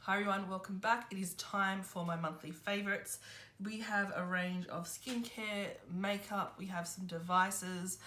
Hi everyone, welcome back. It is time for my monthly favorites. We have a range of skincare, makeup, we have some devices.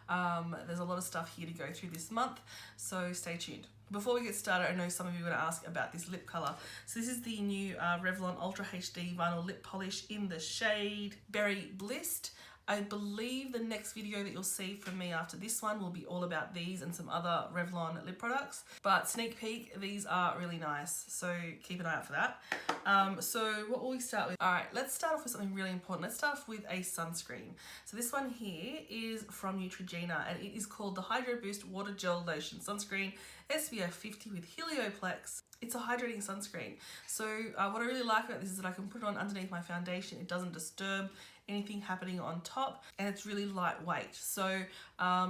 There's a lot of stuff here to go through this month, so stay tuned. Before we get started, I know some of you are going to ask about this lip colour. So this is the new Revlon Ultra HD Vinyl Lip Polish in the shade Berry Blissed. I believe the next video that you'll see from me after this one will be all about these and some other Revlon lip products. But sneak peek, these are really nice, so keep an eye out for that. So what will we start with? Alright, let's start off with something really important. Let's start off with a sunscreen. So this one here is from Neutrogena and it is called the Hydro Boost Water Gel Lotion Sunscreen SPF 50 with Helioplex. It's a hydrating sunscreen. So what I really like about this is that I can put it on underneath my foundation. It doesn't disturb anything happening on top and it's really lightweight. So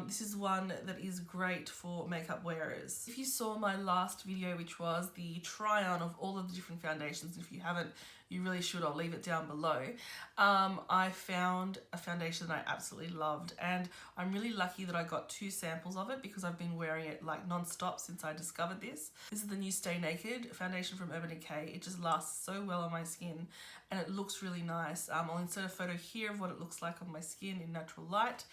this is one that is great for makeup wearers. If you saw my last video, which was the try on of all of the different foundations, if you haven't, you really should. I'll leave it down below. I found a foundation that I absolutely loved and I'm really lucky that I got 2 samples of it because I've been wearing it like non-stop since I discovered this. This is the new Stay Naked foundation from Urban Decay. It just lasts so well on my skin and it looks really nice. I'll insert a photo here of what it looks like on my skin in natural light.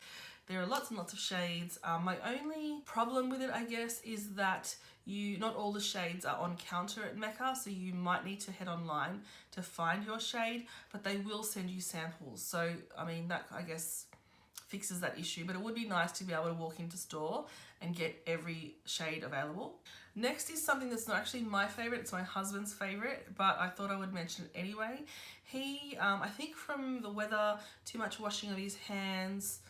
There are lots and lots of shades. My only problem with it, I guess, is that not all the shades are on counter at Mecca, so you might need to head online to find your shade, but they will send you samples. So, I mean, that, I guess, fixes that issue, but it would be nice to be able to walk into store and get every shade available. Next is something that's not actually my favorite, it's my husband's favorite, but I thought I would mention it anyway. He, I think from the weather, too much washing of his hands,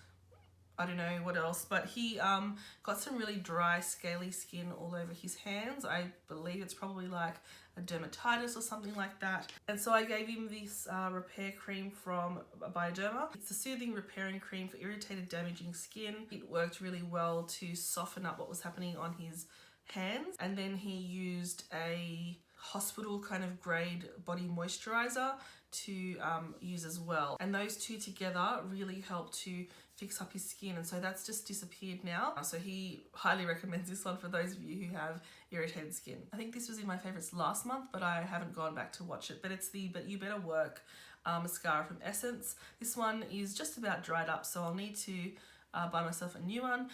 I don't know what else, but he got some really dry, scaly skin all over his hands. I believe it's probably like a dermatitis or something like that. And so I gave him this repair cream from Bioderma. It's a soothing repairing cream for irritated, damaging skin. It worked really well to soften up what was happening on his hands. And then he used a hospital kind of grade body moisturizer to use as well. And those two together really helped to fix up his skin, and so that's just disappeared now. So he highly recommends this one for those of you who have irritated skin. I think this was in my favorites last month, but I haven't gone back to watch it. But it's the But You Better Work mascara from Essence. This one is just about dried up, so I'll need to buy myself a new one.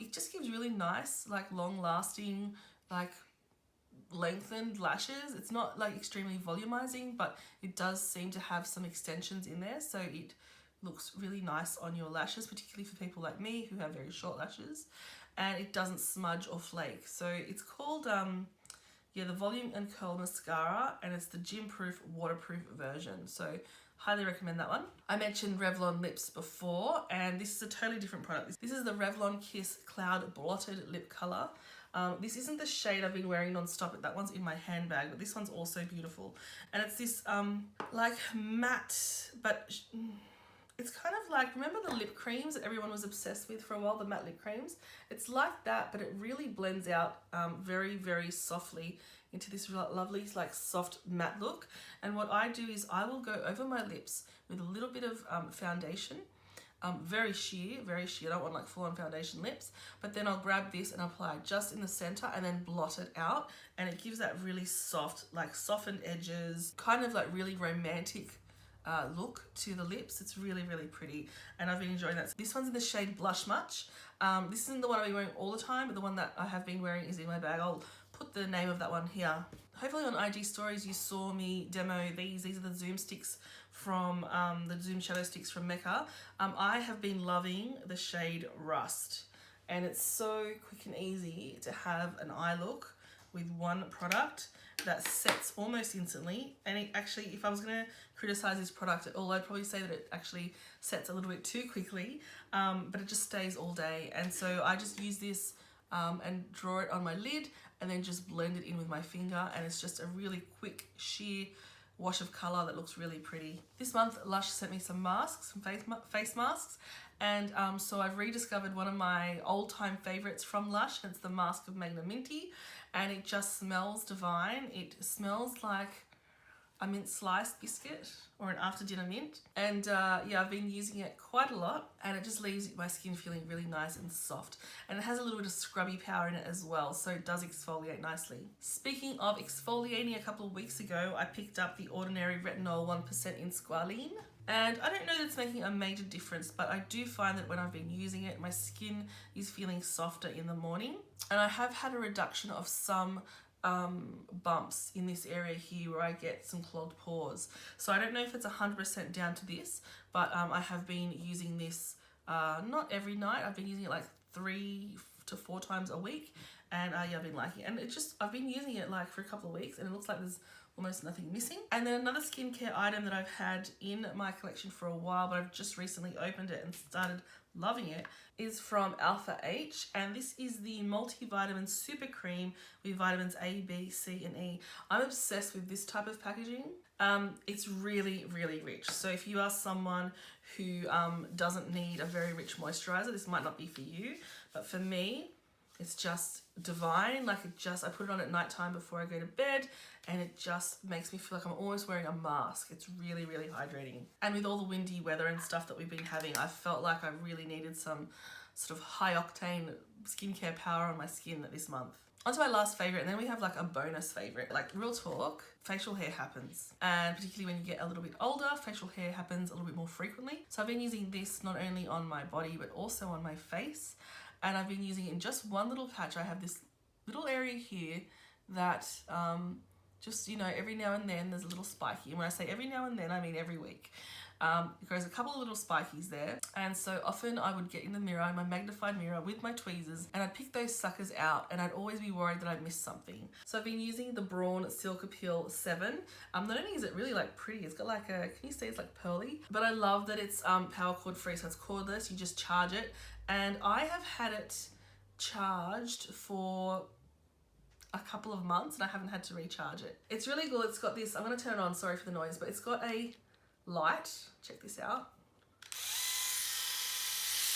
It just gives really nice, like long lasting, like lengthened lashes. It's not like extremely volumizing, but it does seem to have some extensions in there, so it looks really nice on your lashes, particularly for people like me who have very short lashes, and it doesn't smudge or flake. So it's called the Volume and Curl Mascara, and it's the gym proof waterproof version, so highly recommend that one. I mentioned Revlon lips before, and this is a totally different product. This is the Revlon Kiss Cloud Blotted Lip Color. This isn't the shade I've been wearing non-stop, that one's in my handbag, but this one's also beautiful. And it's this like matte, but it's kind of like, remember the lip creams that everyone was obsessed with for a while, the matte lip creams? It's like that, but it really blends out very, very softly into this lovely, like soft matte look. And what I do is I will go over my lips with a little bit of foundation, very sheer, I don't want like full on foundation lips, but then I'll grab this and apply just in the center and then blot it out, and it gives that really soft, like softened edges, kind of like really romantic look to the lips. It's really, really pretty, and I've been enjoying that. This one's in the shade Blush Much. This isn't the one I've been wearing all the time, but the one that I have been wearing is in my bag. I'll put the name of that one here. Hopefully on IG stories you saw me demo these. These are the Zoom sticks from the Zoom shadow sticks from Mecca. I have been loving the shade Rust, and it's so quick and easy to have an eye look with one product that sets almost instantly. And it actually, if I was going to criticize this product at all, I'd probably say that it actually sets a little bit too quickly, but it just stays all day. And so I just use this and draw it on my lid and then just blend it in with my finger, and it's just a really quick sheer wash of color that looks really pretty. This month Lush sent me some masks, some face masks, and so I've rediscovered one of my old-time favorites from Lush, and it's the Mask of Magna Minty, and it just smells divine. It smells like a mint slice biscuit or an after dinner mint. And yeah, I've been using it quite a lot, and it just leaves my skin feeling really nice and soft. And it has a little bit of scrubby power in it as well, so it does exfoliate nicely. Speaking of exfoliating, a couple of weeks ago, I picked up the Ordinary Retinol 1% in Squalene. And I don't know that it's making a major difference, but I do find that when I've been using it, my skin is feeling softer in the morning. And I have had a reduction of some bumps in this area here where I get some clogged pores. So I don't know if it's 100% down to this, but I have been using this not every night. I've been using it like 3 to 4 times a week, and yeah, I've been liking it. And I've been using it like for a couple of weeks, and it looks like there's almost nothing missing. And then another skincare item that I've had in my collection for a while, but I've just recently opened it and started loving it, is from Alpha H, and this is the multivitamin super cream with vitamins A, B, C and E. I'm obsessed with this type of packaging. It's really, really rich. So if you are someone who doesn't need a very rich moisturizer, this might not be for you, but for me, it's just divine. Like I put it on at nighttime before I go to bed, and it just makes me feel like I'm almost wearing a mask. It's really, really hydrating. And with all the windy weather and stuff that we've been having, I felt like I really needed some sort of high octane skincare power on my skin this month. On to my last favorite, and then we have like a bonus favorite. Like, real talk, facial hair happens. And particularly when you get a little bit older, facial hair happens a little bit more frequently. So I've been using this not only on my body, but also on my face. And I've been using it in just one little patch. I have this little area here that just, you know, every now and then there's a little spiky. And when I say every now and then, I mean every week. It grows a couple of little spikies there. And so often I would get in the mirror, in my magnified mirror with my tweezers, and I'd pick those suckers out, and I'd always be worried that I'd missed something. So I've been using the Braun Silk Appeal 7. Not only is it really like pretty, it's got like a, can you see it's like pearly? But I love that it's power cord free, so it's cordless, you just charge it. And I have had it charged for a couple of months, and I haven't had to recharge it. It's really cool. It's got this, I'm gonna turn it on, sorry for the noise, but it's got a light. Check this out.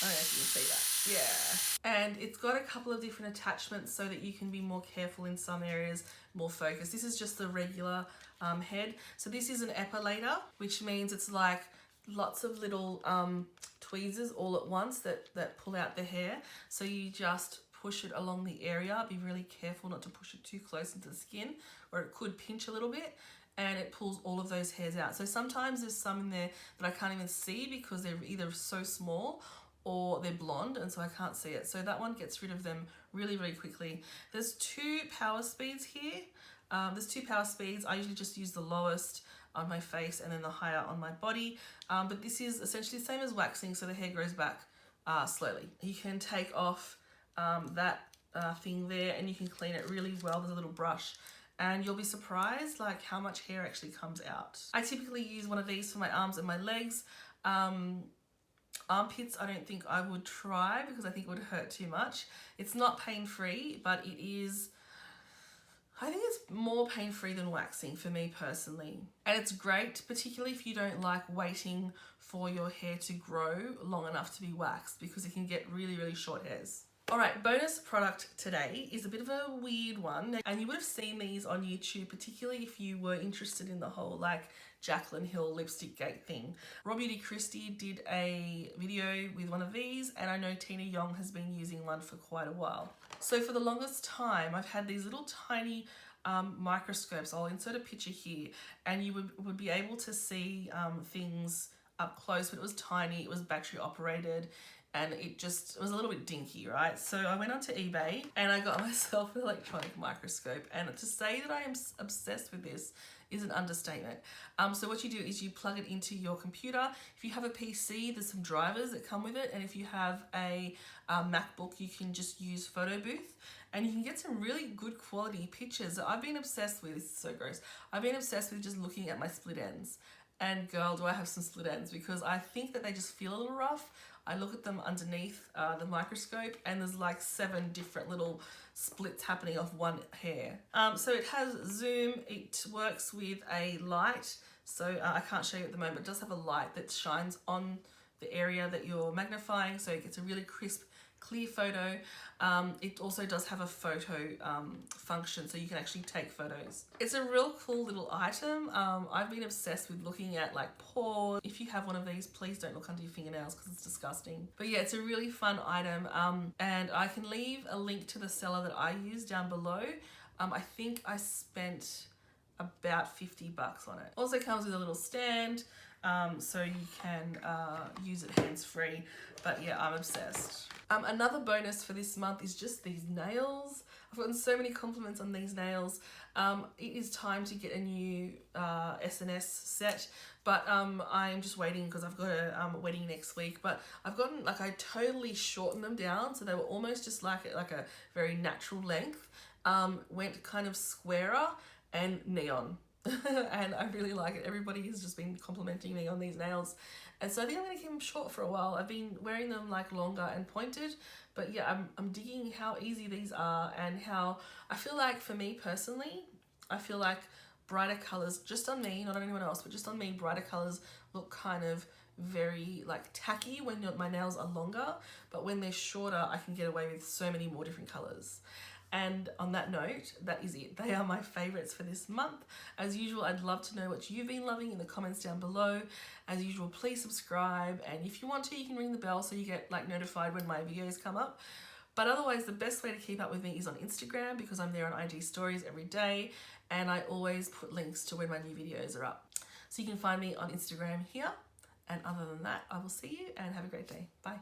I don't know if you can see that. Yeah. And it's got a couple of different attachments so that you can be more careful in some areas, more focused. This is just the regular head. So this is an epilator, which means it's like lots of little tweezers all at once that pull out the hair. So you just push it along the area. Be really careful not to push it too close into the skin, or it could pinch a little bit, and it pulls all of those hairs out. So sometimes there's some in there that I can't even see because they're either so small or they're blonde, and so I can't see it. So that one gets rid of them really, really quickly. There's 2 power speeds here. There's 2 power speeds. I usually just use the lowest on my face and then the higher on my body. But this is essentially the same as waxing, so the hair grows back slowly. You can take off that thing there, and you can clean it really well. There's a little brush, and you'll be surprised like how much hair actually comes out. I typically use one of these for my arms and my legs. Armpits, I don't think I would try because I think it would hurt too much. It's not pain-free, but it is, I think it's more pain-free than waxing for me personally. And it's great, particularly if you don't like waiting for your hair to grow long enough to be waxed, because it can get really, really short hairs. All right, bonus product today is a bit of a weird one, and you would have seen these on YouTube, particularly if you were interested in the whole like Jaclyn Hill lipstick gate thing. Raw Beauty Christie did a video with one of these, and I know Tina Yong has been using one for quite a while. So for the longest time, I've had these little tiny microscopes. I'll insert a picture here, and you would be able to see things up close, but it was tiny, it was battery operated, and it was a little bit dinky, right? So I went onto eBay and I got myself an electronic microscope, and to say that I am obsessed with this is an understatement. So what you do is you plug it into your computer. If you have a PC, there's some drivers that come with it, and if you have a MacBook, you can just use Photo Booth, and you can get some really good quality pictures. I've been obsessed with, this is so gross, I've been obsessed with just looking at my split ends. And girl, do I have some split ends, because I think that they just feel a little rough. I look at them underneath the microscope, and there's like 7 different little splits happening off one hair. So it has zoom, it works with a light. So I can't show you at the moment, but it does have a light that shines on the area that you're magnifying, so it gets a really crisp, clear photo. It also does have a photo function, so you can actually take photos. It's a real cool little item. I've been obsessed with looking at like pores. If you have one of these, please don't look under your fingernails because it's disgusting. But yeah, it's a really fun item, and I can leave a link to the seller that I use down below. I think I spent about $50 on it. Also comes with a little stand, so you can use it hands-free. But yeah, I'm obsessed. Another bonus for this month is just these nails. I've gotten so many compliments on these nails. It is time to get a new SNS set, but I'm just waiting because I've got a wedding next week. But I've gotten, like, I totally shortened them down, so they were almost just like a very natural length. Went kind of squarer and neon. And I really like it. Everybody has just been complimenting me on these nails, and so I think I'm going to keep them short for a while. I've been wearing them like longer and pointed, but yeah, I'm digging how easy these are, and how I feel like, for me personally, I feel like brighter colors, just on me, not on anyone else, but just on me, brighter colors look kind of very like tacky when my nails are longer, but when they're shorter I can get away with so many more different colors. And on that note, that is it. They are my favorites for this month. As usual, I'd love to know what you've been loving in the comments down below. As usual, please subscribe, and if you want to, you can ring the bell so you get like notified when my videos come up. But otherwise, the best way to keep up with me is on Instagram, because I'm there on IG stories every day, and I always put links to when my new videos are up. So you can find me on Instagram here. And other than that, I will see you and have a great day. Bye.